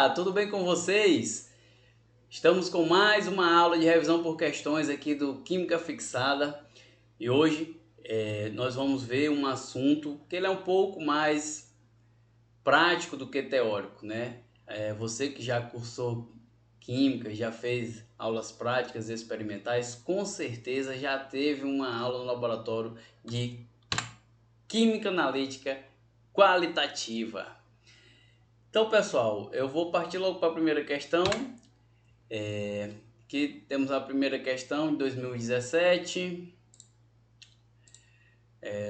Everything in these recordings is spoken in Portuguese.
Olá, tudo bem com vocês? Estamos com mais uma aula de revisão por questões aqui do Química Fixada e hoje nós vamos ver um assunto que ele é um pouco mais prático do que teórico, né? Você que já cursou Química, já fez aulas práticas e experimentais, com certeza já teve uma aula no laboratório de Química Analítica Qualitativa. Então, pessoal, eu vou partir logo para a primeira questão. Que temos a primeira questão de 2017.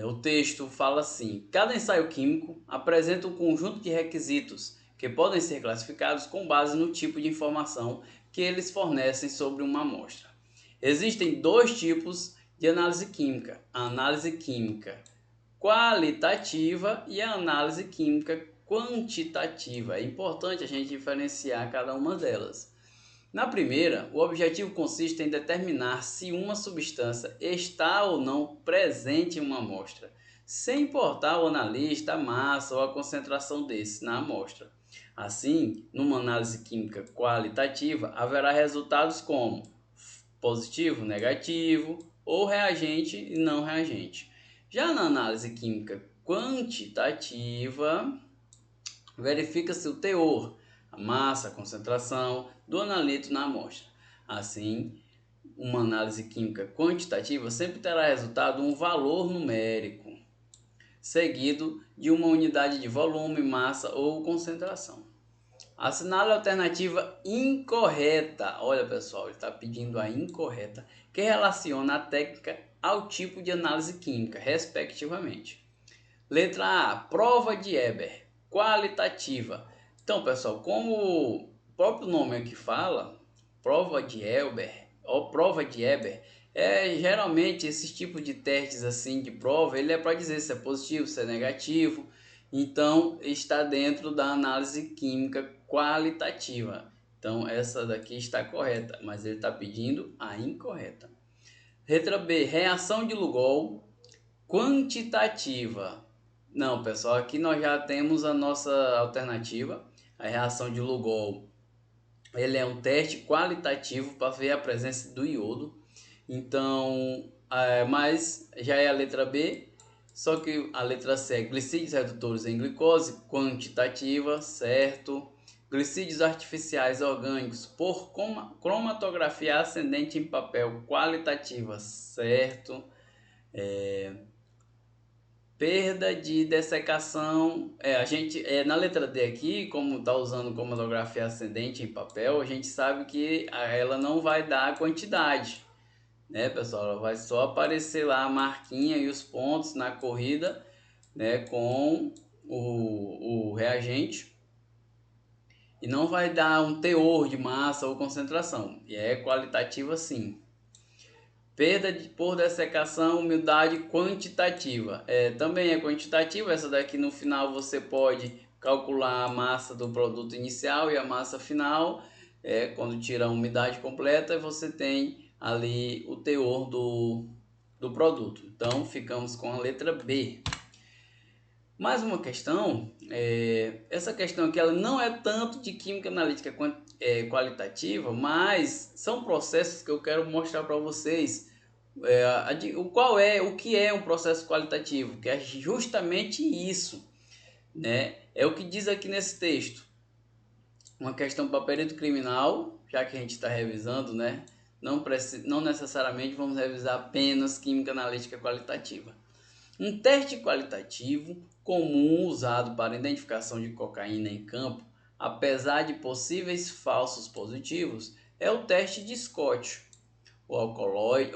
O texto fala assim: cada ensaio químico apresenta um conjunto de requisitos que podem ser classificados com base no tipo de informação que eles fornecem sobre uma amostra. Existem dois tipos de análise química: a análise química qualitativa e a análise química quantitativa. É importante a gente diferenciar cada uma delas. Na primeira, o objetivo consiste em determinar se uma substância está ou não presente em uma amostra, sem importar ao analista a massa ou a concentração desse na amostra. Assim, numa análise química qualitativa, haverá resultados como positivo, negativo ou reagente e não reagente. Já na análise química quantitativa, verifica-se o teor, a massa, a concentração do analito na amostra. Assim, uma análise química quantitativa sempre terá resultado um valor numérico, seguido de uma unidade de volume, massa ou concentração. Assinale a alternativa incorreta. Olha, pessoal, ele está pedindo a incorreta, que relaciona a técnica ao tipo de análise química, respectivamente. Letra A, prova de Eber, qualitativa. Então, pessoal, como o próprio nome aqui fala, prova de Eber, ou prova de Eber, geralmente esses tipos de testes assim de prova, ele é para dizer se é positivo, se é negativo. Então, está dentro da análise química qualitativa. Então, essa daqui está correta, mas ele está pedindo a incorreta. Letra B, reação de Lugol quantitativa. Não, pessoal, aqui nós já temos a nossa alternativa. A reação de Lugol, ele é um teste qualitativo para ver a presença do iodo. Então, mas já é a letra B, só que a letra C é glicídios redutores em glicose quantitativa, certo? Glicídios artificiais orgânicos por cromatografia ascendente em papel qualitativa, certo? Perda de dessecação, a gente na letra D aqui, como está usando cromatografia ascendente em papel, a gente sabe que ela não vai dar a quantidade, né, pessoal? Ela vai só aparecer lá a marquinha e os pontos na corrida, né, com o reagente, e não vai dar um teor de massa ou concentração, e é qualitativa sim. Perda por dessecação, umidade quantitativa. Também é quantitativa, essa daqui no final você pode calcular a massa do produto inicial e a massa final. Quando tira a umidade completa, você tem ali o teor do produto. Então, ficamos com a letra B. Mais uma questão, essa questão aqui ela não é tanto de química analítica qualitativa, mas são processos que eu quero mostrar para vocês. O que é um processo qualitativo, que é justamente isso, né? É o que diz aqui nesse texto. Uma questão para perito criminal, já que a gente está revisando, né? Não necessariamente vamos revisar apenas química analítica qualitativa. Um teste qualitativo comum usado para identificação de cocaína em campo, apesar de possíveis falsos positivos, é o teste de Scott. O alcaloide,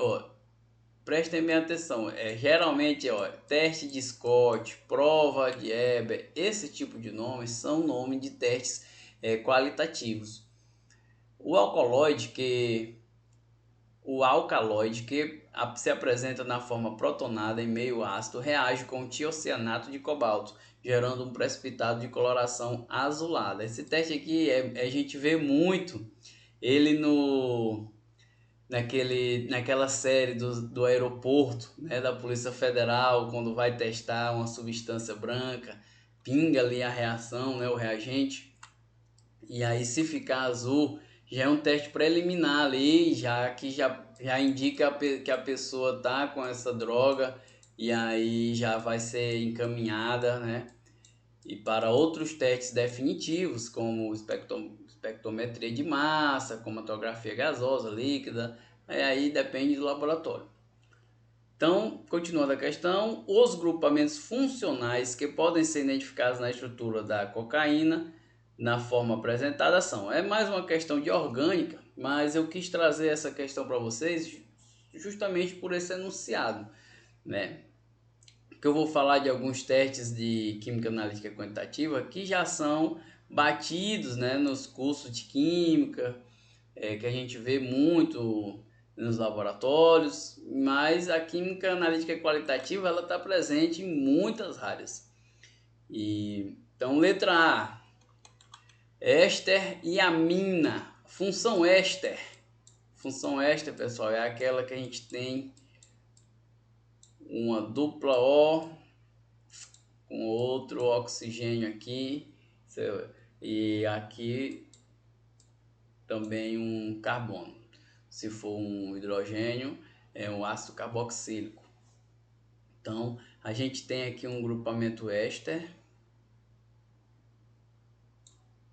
prestem bem atenção, geralmente teste de Scott, prova de Eber, esse tipo de nomes são nomes de testes qualitativos. O alcaloide que se apresenta na forma protonada em meio ácido reage com o tiocianato de cobalto, gerando um precipitado de coloração azulada. Esse teste aqui a gente vê muito ele naquela série do aeroporto, né, da Polícia Federal, quando vai testar uma substância branca, pinga ali a reação, né, o reagente. E aí, se ficar azul, já é um teste preliminar ali, já indica que a pessoa tá com essa droga, e aí já vai ser encaminhada, né? E para outros testes definitivos, como espectrometria de massa, cromatografia gasosa, líquida, aí depende do laboratório. Então, continuando a questão, os grupamentos funcionais que podem ser identificados na estrutura da cocaína, na forma apresentada, é mais uma questão de orgânica, mas eu quis trazer essa questão para vocês justamente por esse enunciado, né? Que eu vou falar de alguns testes de química analítica quantitativa que já são batidos, né, nos cursos de química, que a gente vê muito nos laboratórios, mas a química analítica qualitativa ela está presente em muitas áreas. Então, letra A, éster e amina. Função éster. Função éster, pessoal, é aquela que a gente tem uma dupla O com outro oxigênio aqui, e aqui também um carbono. Se for um hidrogênio, é um ácido carboxílico. Então, a gente tem aqui um grupamento éster,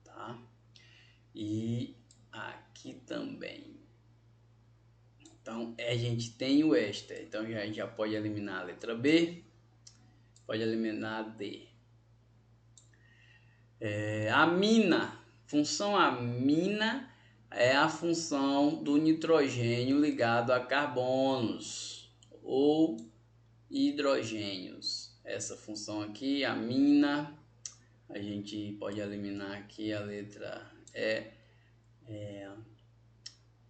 tá? E aqui também. Então, a gente tem o éster. Então, a gente já pode eliminar a letra B, pode eliminar a D. Amina. Função amina é a função do nitrogênio ligado a carbonos ou hidrogênios. Essa função aqui, amina, a gente pode eliminar aqui a letra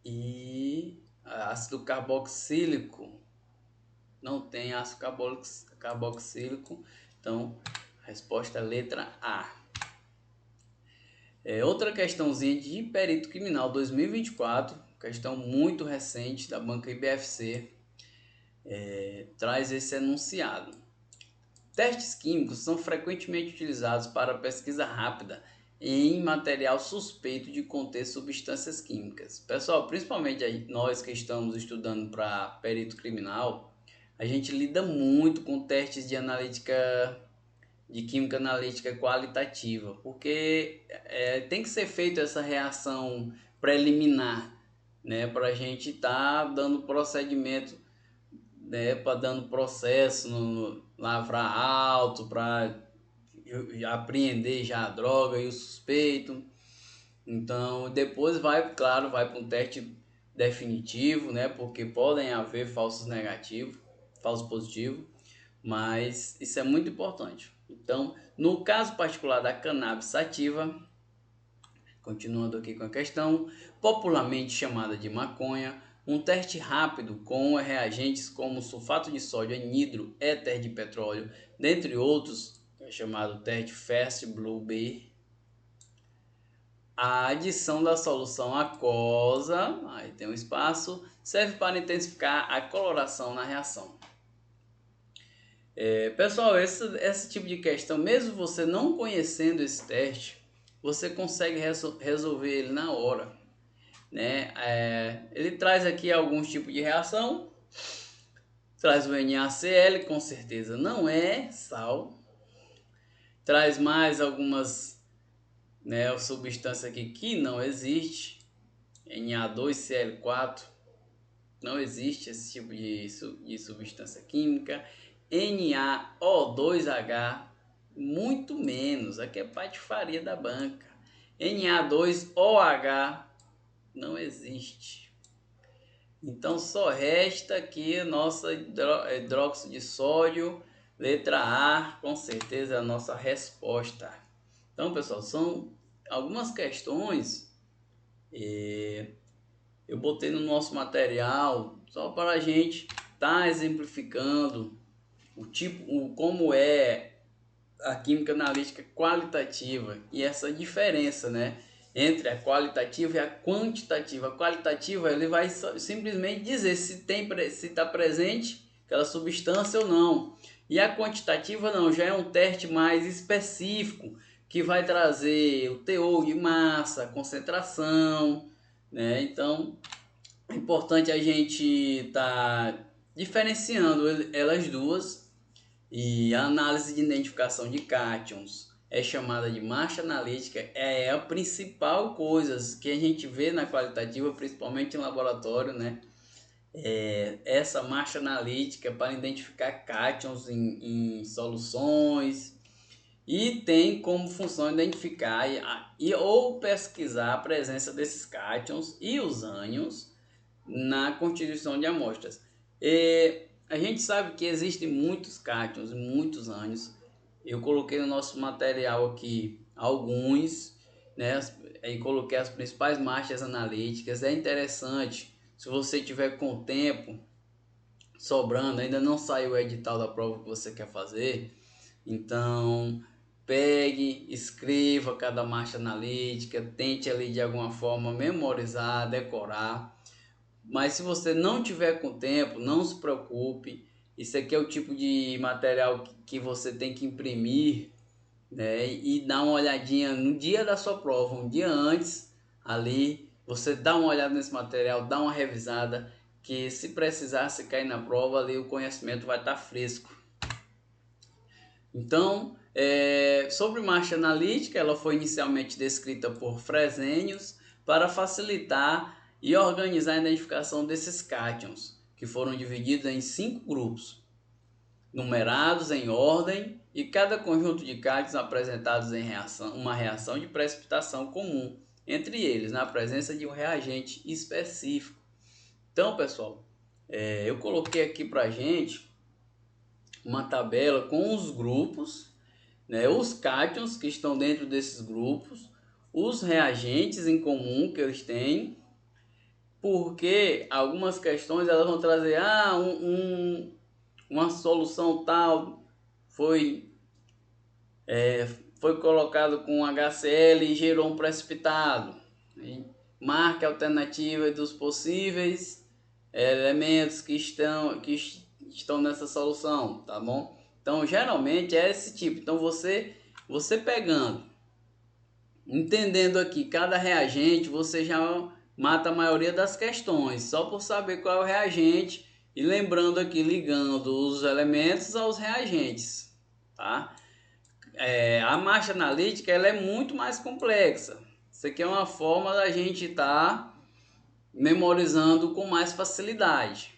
E. Ácido carboxílico. Não tem ácido carboxílico, então a resposta é a letra A. Outra questãozinha de perito criminal 2024, questão muito recente da banca IBFC, traz esse enunciado. Testes químicos são frequentemente utilizados para pesquisa rápida em material suspeito de conter substâncias químicas. Pessoal, principalmente nós que estamos estudando para perito criminal, a gente lida muito com testes de química analítica qualitativa, porque tem que ser feita essa reação preliminar, né, para a gente estar dando procedimento, né, para dando processo no lavrar alto, para apreender já a droga e o suspeito. Então depois vai para um teste definitivo, né, porque podem haver falsos positivos, mas isso é muito importante. Então, no caso particular da cannabis sativa, continuando aqui com a questão, popularmente chamada de maconha, um teste rápido com reagentes como sulfato de sódio, anidro, éter de petróleo, dentre outros, é chamado teste Fast Blue B. A adição da solução aquosa, aí tem um espaço, serve para intensificar a coloração na reação. Pessoal, esse tipo de questão, mesmo você não conhecendo esse teste, você consegue resolver ele na hora, né? Ele traz aqui alguns tipos de reação, traz o NaCl, com certeza não é sal, traz mais algumas, né, substância aqui que não existe, Na2Cl4, não existe esse tipo de substância química. NaO2H, muito menos, aqui é patifaria da banca. Na2OH, não existe. Então só resta aqui a nossa hidróxido de sódio, letra A, com certeza é a nossa resposta. Então, pessoal, são algumas questões eu botei no nosso material só para a gente estar exemplificando como é a química analítica qualitativa e essa diferença, né, entre a qualitativa e a quantitativa. A qualitativa ele vai simplesmente dizer se está presente aquela substância ou não. E a quantitativa não, já é um teste mais específico, que vai trazer o teor de massa, concentração, né? Então é importante a gente estar diferenciando elas duas. E a análise de identificação de cátions é chamada de marcha analítica, é a principal coisa que a gente vê na qualitativa, principalmente em laboratório, né? Essa marcha analítica para identificar cátions em soluções, e tem como função identificar ou pesquisar a presença desses cátions e os ânions na constituição de amostras. A gente sabe que existem muitos cátions, muitos ânions. Eu coloquei no nosso material aqui alguns, né? E coloquei as principais marchas analíticas. É interessante, se você tiver com tempo sobrando, ainda não saiu o edital da prova que você quer fazer, então pegue, escreva cada marcha analítica, tente ali de alguma forma memorizar, decorar. Mas se você não tiver com tempo, não se preocupe. Isso aqui é o tipo de material que você tem que imprimir, né? E dar uma olhadinha no dia da sua prova, um dia antes, ali, você dá uma olhada nesse material, dá uma revisada, que se precisar, se cair na prova, ali o conhecimento vai estar fresco. Então, sobre marcha analítica, ela foi inicialmente descrita por Fresenius para facilitar e organizar a identificação desses cátions, que foram divididos em 5 grupos, numerados em ordem, e cada conjunto de cátions apresentados em uma reação de precipitação comum, entre eles, na presença de um reagente específico. Então, pessoal, eu coloquei aqui para gente uma tabela com os grupos, né, os cátions que estão dentro desses grupos, os reagentes em comum que eles têm, porque algumas questões elas vão trazer uma solução tal foi colocado com HCl e gerou um precipitado. Marque a alternativa dos possíveis elementos que estão nessa solução, tá bom? Então geralmente é esse tipo. Então você pegando, entendendo aqui cada reagente, você já mata a maioria das questões, só por saber qual é o reagente e lembrando aqui, ligando os elementos aos reagentes, tá? A marcha analítica ela é muito mais complexa. Isso aqui é uma forma da gente estar memorizando com mais facilidade.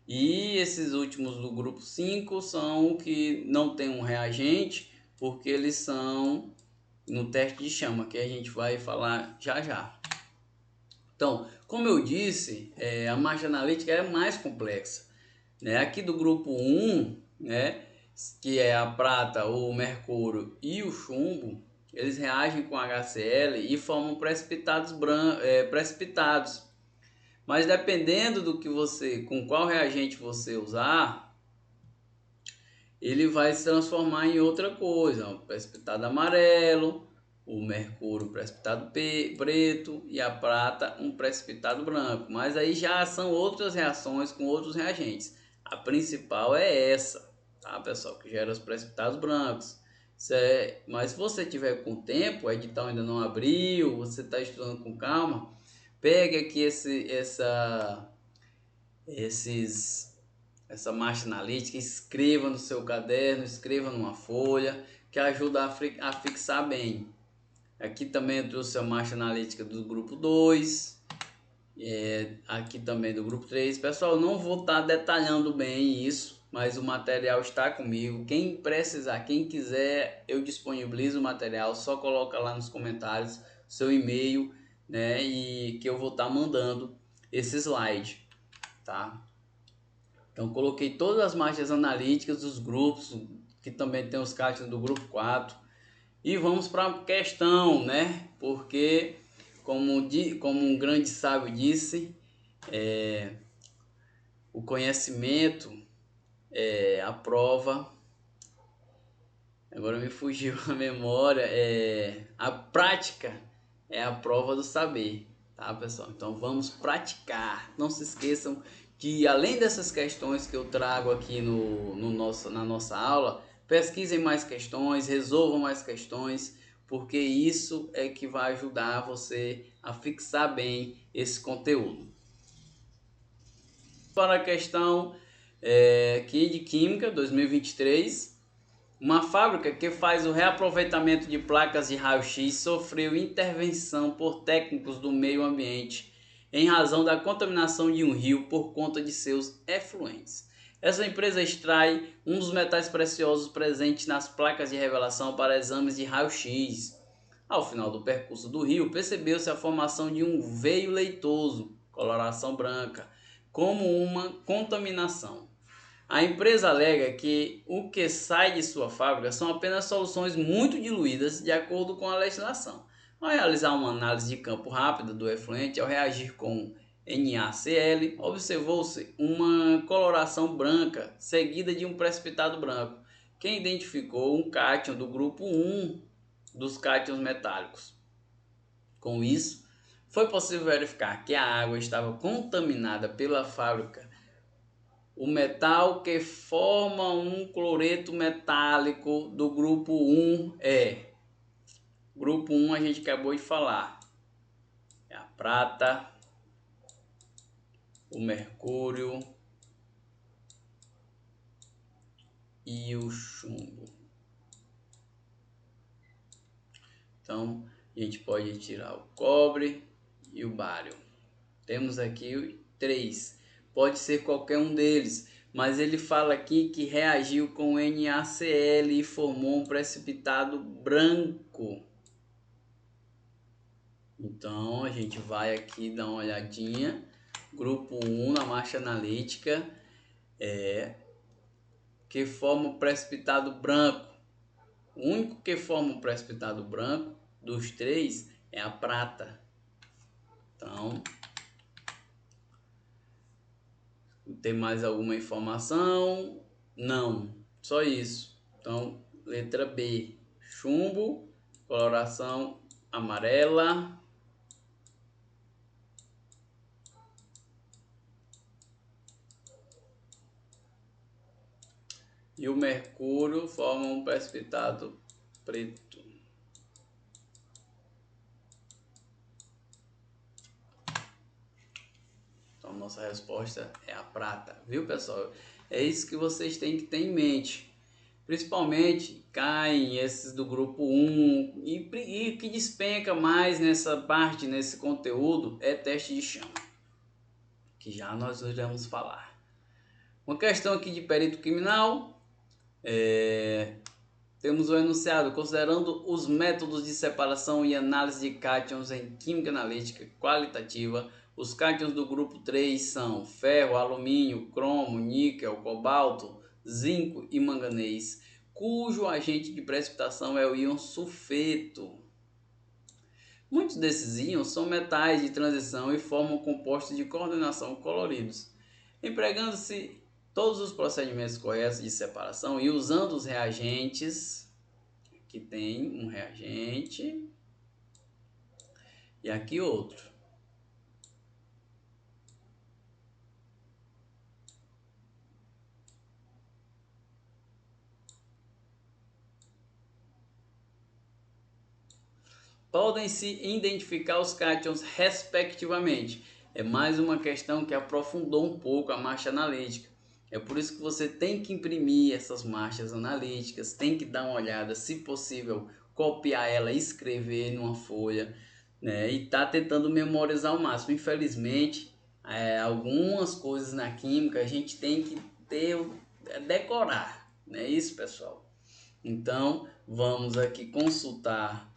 E esses últimos do grupo 5 são o que não tem um reagente, porque eles são no teste de chama, que a gente vai falar já já. Então, como eu disse, a marcha analítica é mais complexa, né? Aqui do grupo 1, né, que é a prata, o mercúrio e o chumbo, eles reagem com HCl e formam precipitados precipitados. Mas dependendo do que com qual reagente você usar, ele vai se transformar em outra coisa, um precipitado amarelo, o mercúrio precipitado preto e a prata um precipitado branco. Mas aí já são outras reações com outros reagentes. A principal é essa, tá, pessoal, que gera os precipitados brancos. Mas se você tiver com tempo, o edital ainda não abriu, você está estudando com calma, pegue aqui essa marcha analítica, escreva no seu caderno, escreva numa folha, que ajuda a fixar bem. Aqui também eu trouxe a marcha analítica do grupo 2, aqui também do grupo 3. Pessoal, não vou estar detalhando bem isso, mas o material está comigo. Quem precisar, quem quiser, eu disponibilizo o material, só coloca lá nos comentários seu e-mail, né, e que eu vou estar mandando esse slide, tá? Então coloquei todas as marchas analíticas dos grupos, que também tem os cátions do grupo 4. E vamos para a questão, né? Porque, como um grande sábio disse, o conhecimento é a prova. Agora me fugiu a memória. A prática é a prova do saber, tá, pessoal? Então vamos praticar. Não se esqueçam que, além dessas questões que eu trago aqui na nossa aula, pesquisem mais questões, resolvam mais questões, porque isso é que vai ajudar você a fixar bem esse conteúdo. Para a questão aqui de Química 2023, uma fábrica que faz o reaproveitamento de placas de raio-x sofreu intervenção por técnicos do meio ambiente em razão da contaminação de um rio por conta de seus efluentes. Essa empresa extrai um dos metais preciosos presentes nas placas de revelação para exames de raio-x. Ao final do percurso do rio, percebeu-se a formação de um veio leitoso, coloração branca, como uma contaminação. A empresa alega que o que sai de sua fábrica são apenas soluções muito diluídas de acordo com a legislação. Ao realizar uma análise de campo rápida do efluente, ao reagir com NaCl, observou-se uma coloração branca seguida de um precipitado branco, que identificou um cátion do grupo 1 dos cátions metálicos. Com isso, foi possível verificar que a água estava contaminada pela fábrica. O metal que forma um cloreto metálico do grupo 1 é... Grupo 1 a gente acabou de falar. É a prata, o mercúrio e o chumbo. Então, a gente pode tirar o cobre e o bário. Temos aqui 3. Pode ser qualquer um deles, mas ele fala aqui que reagiu com NaCl e formou um precipitado branco. Então a gente vai aqui dar uma olhadinha. Grupo 1 na marcha analítica que forma um precipitado branco. O único que forma um precipitado branco dos 3 é a prata. Então, tem mais alguma informação? Não, só isso. Então, letra B, chumbo, coloração amarela. E o mercúrio forma um precipitado preto. Então, nossa resposta é a prata, viu, pessoal? É isso que vocês têm que ter em mente. Principalmente caem esses do grupo 1 e o que despenca mais nessa parte, nesse conteúdo, é teste de chama, que já nós iremos falar. Uma questão aqui de perito criminal. Temos o enunciado: considerando os métodos de separação e análise de cátions em química analítica qualitativa, os cátions do grupo 3 são ferro, alumínio, cromo, níquel, cobalto, zinco e manganês, cujo agente de precipitação é o íon sulfeto. Muitos desses íons são metais de transição e formam compostos de coordenação coloridos. Empregando-se todos os procedimentos corretos de separação e usando os reagentes, que tem um reagente e aqui outro. Podem-se identificar os cátions respectivamente. É mais uma questão que aprofundou um pouco a marcha analítica. É por isso que você tem que imprimir essas marchas analíticas, tem que dar uma olhada, se possível, copiar ela, escrever numa folha, né? E tá tentando memorizar ao máximo. Infelizmente, algumas coisas na química a gente tem que decorar, não é isso, pessoal? Então, vamos aqui consultar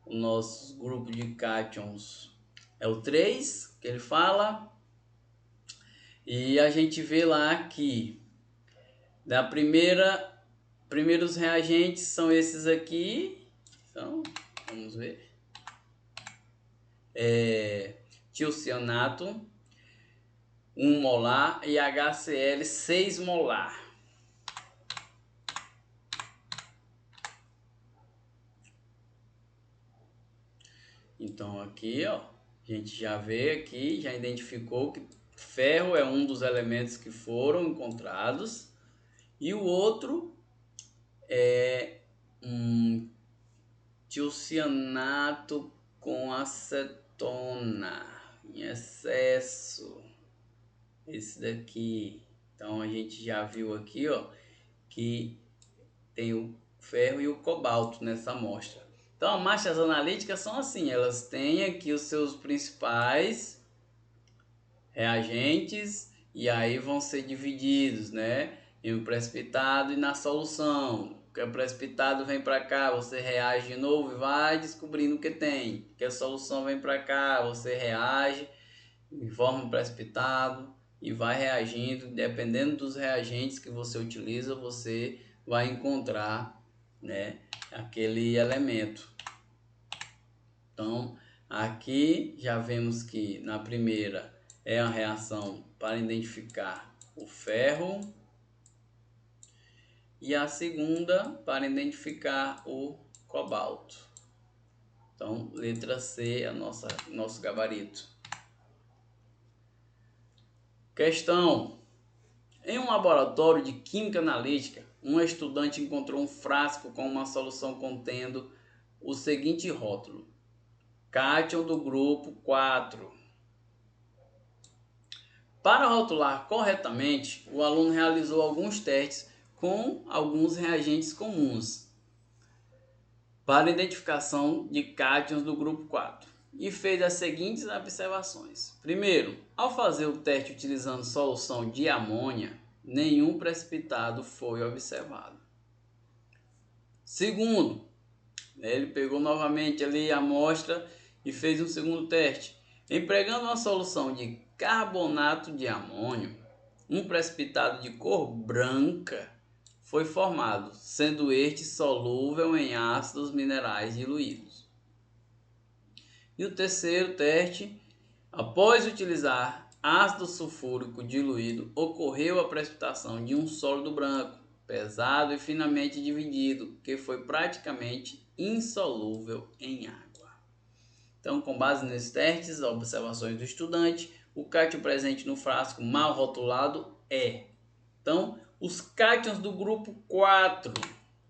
o nosso grupo de cátions. É o 3 que ele fala. E a gente vê lá que primeiros reagentes são esses aqui. Então, vamos ver. Tiocianato 1 molar e HCl 6 molar. Então aqui, ó, a gente já vê aqui, já identificou que ferro é um dos elementos que foram encontrados e o outro é tiocianato com acetona em excesso. Esse daqui. Então a gente já viu aqui, ó, que tem o ferro e o cobalto nessa amostra. Então, as marchas analíticas são assim, elas têm aqui os seus principais reagentes e aí vão ser divididos, né, em um precipitado e na solução. Que o precipitado vem para cá, você reage de novo e vai descobrindo o que tem. Que a solução vem para cá, você reage e forma um precipitado e vai reagindo. Dependendo dos reagentes que você utiliza, você vai encontrar, né, aquele elemento. Então, aqui já vemos que na primeira é a reação para identificar o ferro e a segunda para identificar o cobalto. Então, letra C é nosso gabarito. Questão: em um laboratório de química analítica, um estudante encontrou um frasco com uma solução contendo o seguinte rótulo: cátion do grupo 4. Para rotular corretamente, o aluno realizou alguns testes com alguns reagentes comuns para identificação de cátions do grupo 4 e fez as seguintes observações. Primeiro, ao fazer o teste utilizando solução de amônia, nenhum precipitado foi observado. Segundo, ele pegou novamente ali a amostra e fez um segundo teste. Empregando uma solução de carbonato de amônio, um precipitado de cor branca foi formado, sendo este solúvel em ácidos minerais diluídos. E o terceiro teste, após utilizar ácido sulfúrico diluído, ocorreu a precipitação de um sólido branco, pesado e finamente dividido, que foi praticamente insolúvel em água. Então, com base nesses testes, observações do estudante, o cátion presente no frasco mal rotulado é. Então, os cátions do grupo 4.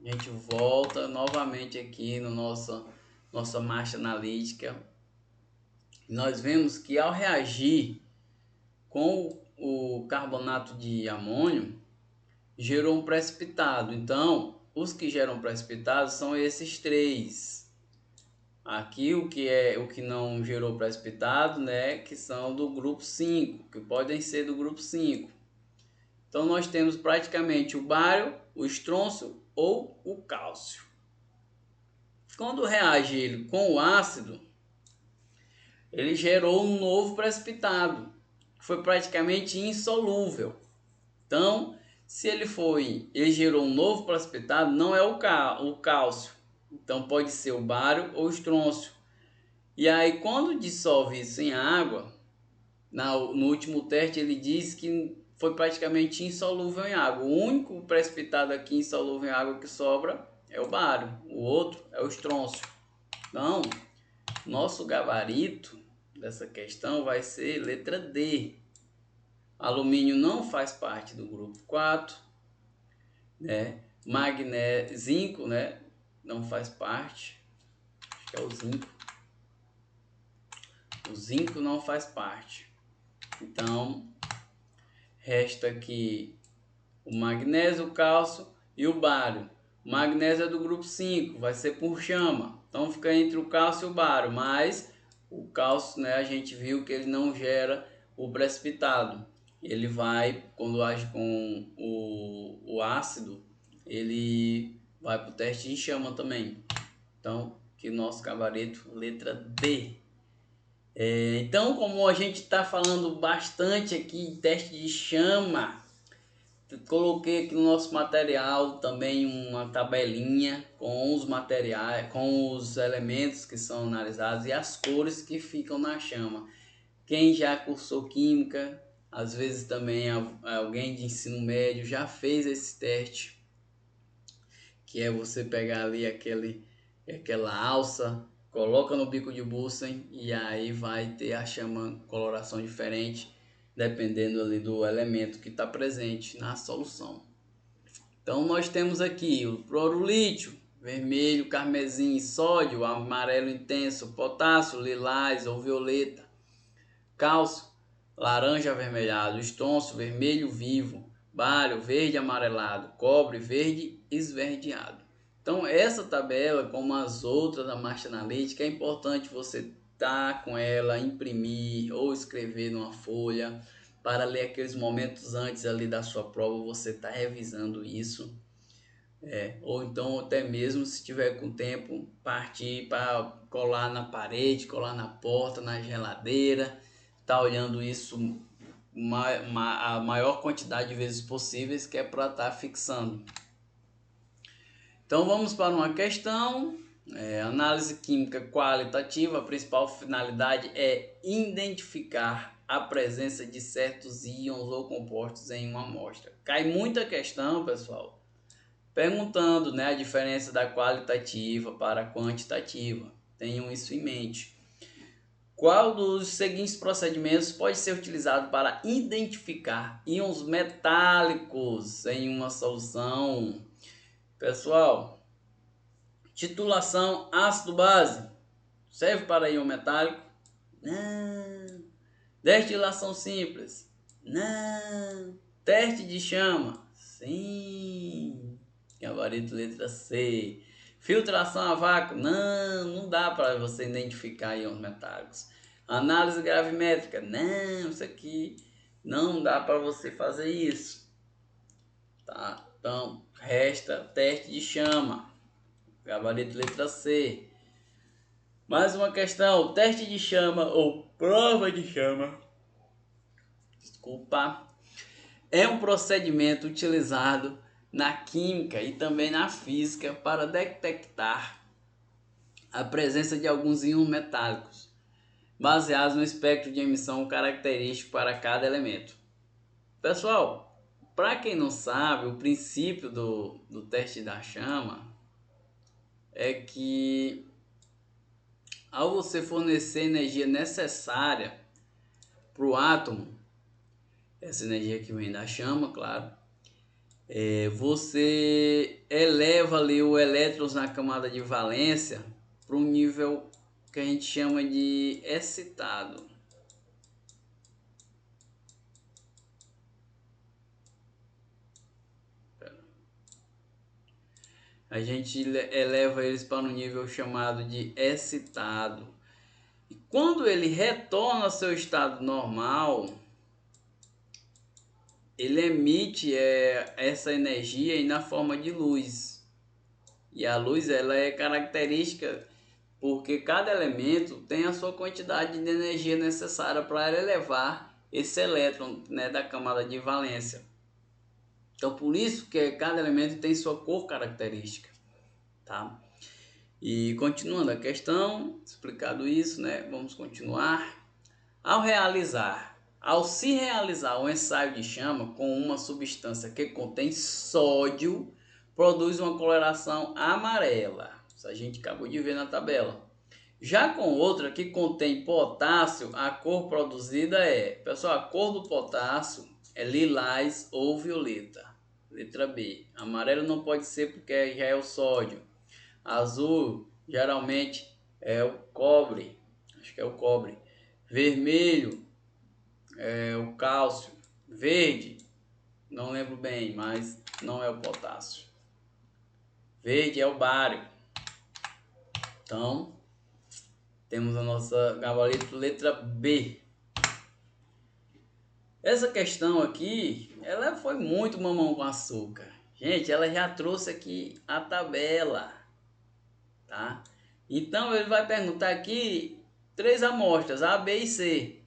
A gente volta novamente aqui no nossa marcha analítica. Nós vemos que ao reagir com o carbonato de amônio, gerou um precipitado. Então, os que geram precipitados são esses três. Aqui o que não gerou precipitado, né, que são do grupo 5, que podem ser do grupo 5. Então nós temos praticamente o bário, o estrôncio ou o cálcio. Quando reage ele com o ácido, ele gerou um novo precipitado, que foi praticamente insolúvel. Então, se ele gerou um novo precipitado, não é o cálcio. Então pode ser o bário ou o estrôncio. E aí quando dissolve isso em água, no último teste ele diz que foi praticamente insolúvel em água. O único precipitado aqui insolúvel em água que sobra é o bário, o outro é o estrôncio. Então, nosso gabarito dessa questão vai ser letra D. Alumínio não faz parte do grupo 4, né? Magnésio, zinco, né? Não faz parte. Acho que é o zinco. O zinco não faz parte. Então, resta aqui o magnésio, o cálcio e o bário. O magnésio é do grupo 5, vai ser por chama. Então fica entre o cálcio e o bário, mas o cálcio, né, a gente viu que ele não gera o precipitado. Ele vai, quando age com o ácido, ele vai para o teste de chama também. Então, aqui o nosso gabarito, letra D. Então, como a gente está falando bastante aqui de teste de chama, coloquei aqui no nosso material também uma tabelinha com os materiais, com os elementos que são analisados e as cores que ficam na chama. Quem já cursou química, às vezes também alguém de ensino médio já fez esse teste, que é você pegar ali aquela alça, coloca no bico de Bunsen e aí vai ter a chama coloração diferente, dependendo ali do elemento que está presente na solução. Então nós temos aqui o clorolítio, vermelho, carmesim, sódio, amarelo intenso, potássio, lilás ou violeta, cálcio, laranja avermelhado, estôncio, vermelho vivo, bário, verde amarelado, cobre, verde esverdeado. Então essa tabela, como as outras da marcha analítica, é importante você estar com ela, imprimir ou escrever numa folha, para ler aqueles momentos antes ali da sua prova, você está revisando isso. Ou então até mesmo se tiver com tempo, partir para colar na parede, colar na porta, na geladeira, tá olhando isso a maior quantidade de vezes possíveis, que é para estar fixando. Então vamos para uma questão, análise química qualitativa. A principal finalidade é identificar a presença de certos íons ou compostos em uma amostra. Cai muita questão, pessoal, perguntando, né, a diferença da qualitativa para a quantitativa. Tenham isso em mente. Qual dos seguintes procedimentos pode ser utilizado para identificar íons metálicos em uma solução? Pessoal, titulação ácido-base serve para íon metálico? Não. Destilação simples? Não. Teste de chama? Sim. Gabarito letra C. Filtração a vácuo? Não dá para você identificar íons metálicos. Análise gravimétrica? Não, isso aqui não dá para você fazer isso. Tá? Então, resta teste de chama. Gabarito letra C. Mais uma questão, teste de chama ou prova de chama, desculpa, é um procedimento utilizado na química e também na física para detectar a presença de alguns íons metálicos, baseados no espectro de emissão característico para cada elemento. Pessoal, para quem não sabe, o princípio do teste da chama é que ao você fornecer a energia necessária para o átomo, essa energia que vem da chama, claro, você eleva ali o elétrons na camada de valência para um nível que a gente chama de excitado. A gente eleva eles para um nível chamado de excitado. E quando ele retorna ao seu estado normal, ele emite essa energia na forma de luz. E a luz ela é característica porque cada elemento tem a sua quantidade de energia necessária para elevar esse elétron, né, da camada de valência. Então por isso que cada elemento tem sua cor característica, tá? E continuando a questão, explicado isso, né, vamos continuar. Ao se realizar um ensaio de chama com uma substância que contém sódio, produz uma coloração amarela. Isso a gente acabou de ver na tabela. Já com outra que contém potássio, a cor produzida pessoal, a cor do potássio é lilás ou violeta. Letra B. Amarelo não pode ser porque já é o sódio. Azul geralmente é o cobre. Acho que é o cobre. Vermelho é o cálcio. Verde, não lembro bem, mas não é o potássio. Verde é o bário. Então, temos a nossa gabarito letra B. Essa questão aqui, ela foi muito mamão com açúcar. Gente, ela já trouxe aqui a tabela, tá? Então, ele vai perguntar aqui 3 amostras, A, B e C.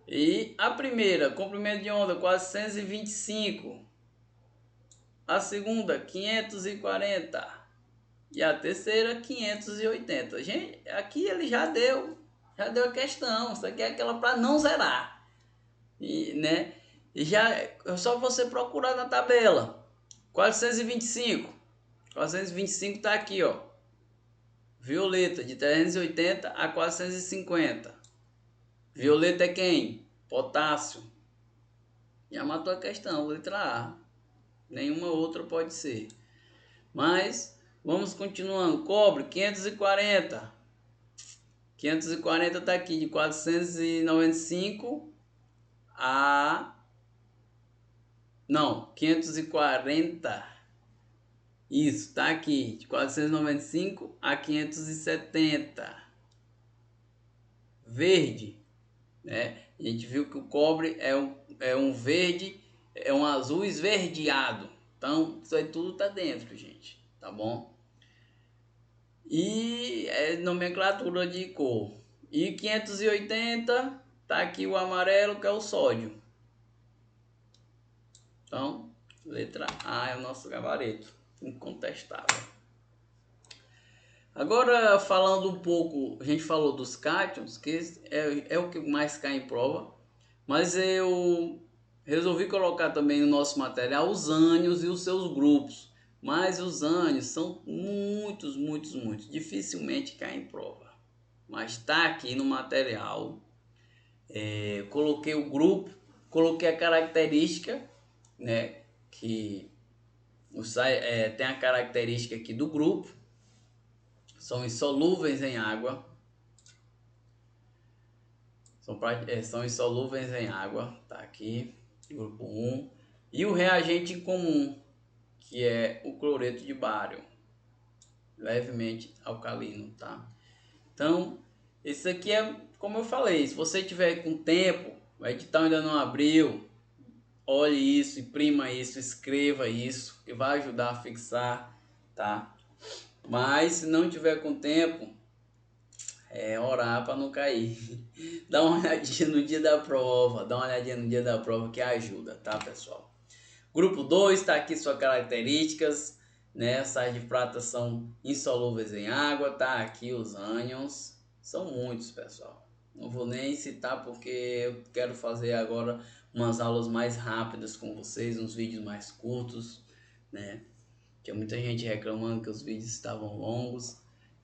E a primeira, comprimento de onda 425. A segunda, 540. E a terceira, 580. Gente, aqui ele já deu a questão. Isso aqui é aquela para não zerar. E, né? E já é só você procurar na tabela. 425. 425 tá aqui, ó. Violeta de 380 a 450. Violeta é quem? Potássio. Já matou a questão, letra A. Nenhuma outra pode ser. Mas Vamos continuando. Cobre 540. 540 tá aqui de 495 a... Não, 540. Isso, tá aqui de 495 a 570. Verde, né? A gente viu que o cobre é um verde, é um azul esverdeado. Então, isso aí tudo tá dentro, gente, tá bom? E é nomenclatura de cor. E 580 tá aqui o amarelo, que é o sódio. Então, letra A é o nosso gabarito, incontestável. Agora, falando um pouco, a gente falou dos cátions, que é o que mais cai em prova, mas eu resolvi colocar também no nosso material os ânions e os seus grupos. Mas os ânions são muitos, dificilmente caem em prova. Mas está aqui no material. Coloquei o grupo, coloquei a característica, né? Que tem a característica aqui do grupo. São insolúveis em água. São insolúveis em água, tá aqui, grupo 1. E o reagente comum, que é o cloreto de bário, levemente alcalino, tá? Então, esse aqui é, como eu falei, se você tiver com tempo, o edital ainda não abriu, olhe isso, imprima isso, escreva isso, que vai ajudar a fixar, tá? Mas se não tiver com tempo, orar para não cair. Dá uma olhadinha no dia da prova, que ajuda, tá, pessoal? Grupo 2 está aqui suas características, né? Sais de prata são insolúveis em água, tá aqui os ânions, são muitos, pessoal. Não vou nem citar porque eu quero fazer agora umas aulas mais rápidas com vocês, uns vídeos mais curtos, né? Tinha muita gente reclamando que os vídeos estavam longos,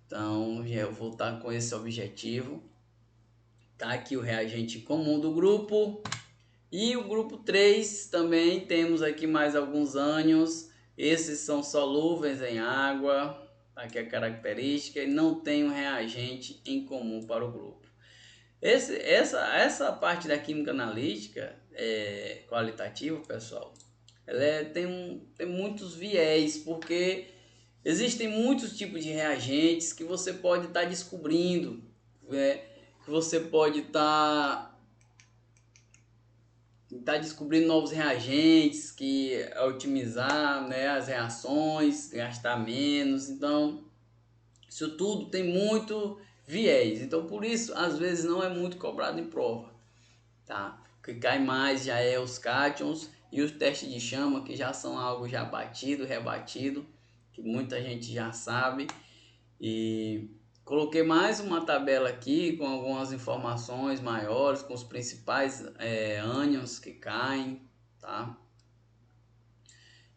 então eu vou estar com esse objetivo. Tá aqui o reagente comum do grupo. E o grupo 3 também temos aqui mais alguns ânions. Esses são solúveis em água. Aqui a característica, e não tem um reagente em comum para o grupo. Essa parte da química analítica qualitativa, pessoal, ela tem muitos viés, porque existem muitos tipos de reagentes que você pode estar descobrindo, que você pode estar descobrindo novos reagentes, que é otimizar, né, as reações, gastar menos. Então, isso tudo tem muito viés. Então, por isso, às vezes não é muito cobrado em prova, tá? O que cai mais já é os cátions e os testes de chama, que já são algo já batido, rebatido, que muita gente já sabe. E coloquei mais uma tabela aqui com algumas informações maiores, com os principais ânions que caem, tá?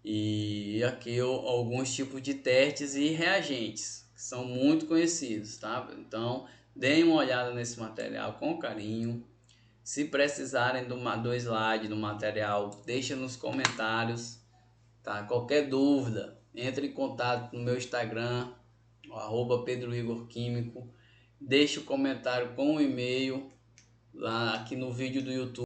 E aqui alguns tipos de testes e reagentes, que são muito conhecidos, tá? Então, deem uma olhada nesse material com carinho. Se precisarem do slide do material, deixa nos comentários, tá? Qualquer dúvida, entre em contato no meu Instagram, @Pedro Igor Químico. Deixe o comentário com o e-mail lá aqui no vídeo do YouTube.